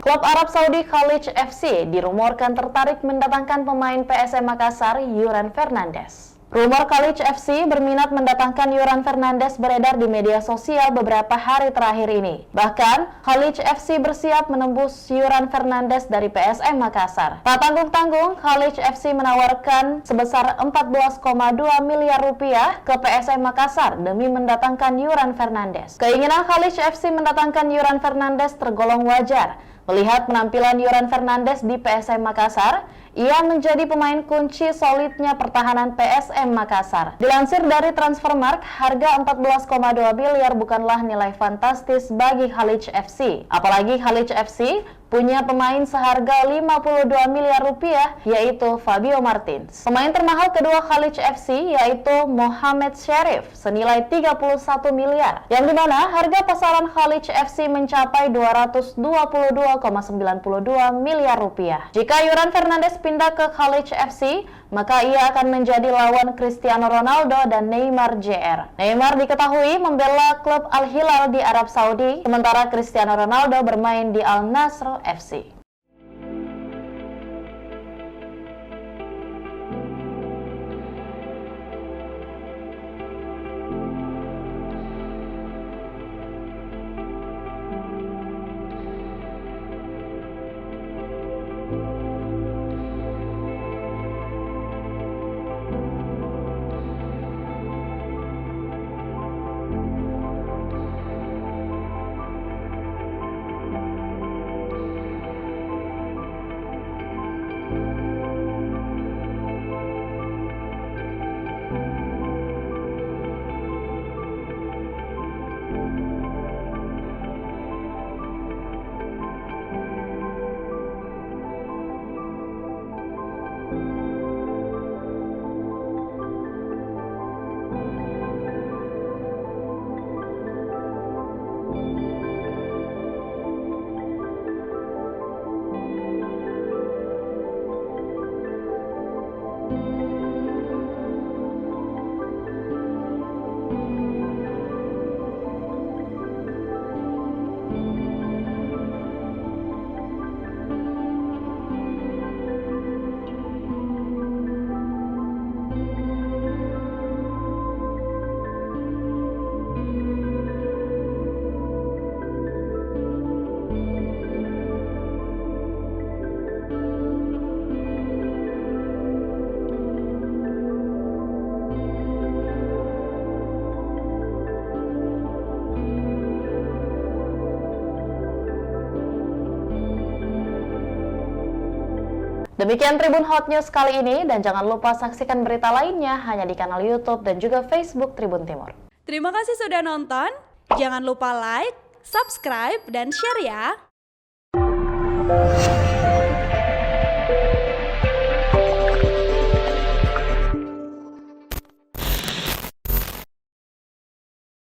Klub Arab Saudi Khalid FC dirumorkan tertarik mendatangkan pemain PSM Makassar, Yuran Fernandes. Rumor Khalid FC berminat mendatangkan Yuran Fernandes beredar di media sosial beberapa hari terakhir ini. Bahkan, Khalid FC bersiap menembus Yuran Fernandes dari PSM Makassar. Tak tanggung-tanggung, Khalid FC menawarkan sebesar 14,2 miliar rupiah ke PSM Makassar demi mendatangkan Yuran Fernandes. Keinginan Khalid FC mendatangkan Yuran Fernandes tergolong wajar. Melihat penampilan Yuran Fernandes di PSM Makassar, ia menjadi pemain kunci solidnya pertahanan PSM Makassar. Dilansir dari Transfermarkt, harga 14,2 miliar bukanlah nilai fantastis bagi Khalid FC. Apalagi Khalid FC punya pemain seharga 52 miliar rupiah, yaitu Fabio Martins. Pemain termahal kedua Khalid FC yaitu Mohamed Syarif senilai 31 miliar, yang dimana harga pasaran Khalid FC mencapai 222,92 miliar rupiah. Jika Yuran Fernandes pindah ke Khalid FC, maka ia akan menjadi lawan Cristiano Ronaldo dan Neymar Jr. Neymar diketahui membela klub Al Hilal di Arab Saudi, sementara Cristiano Ronaldo bermain di Al Nassr FC. Demikian Tribun Hot News kali ini, dan jangan lupa saksikan berita lainnya hanya di kanal YouTube dan juga Facebook Tribun Timur. Terima kasih sudah nonton. Jangan lupa like, subscribe, dan share ya.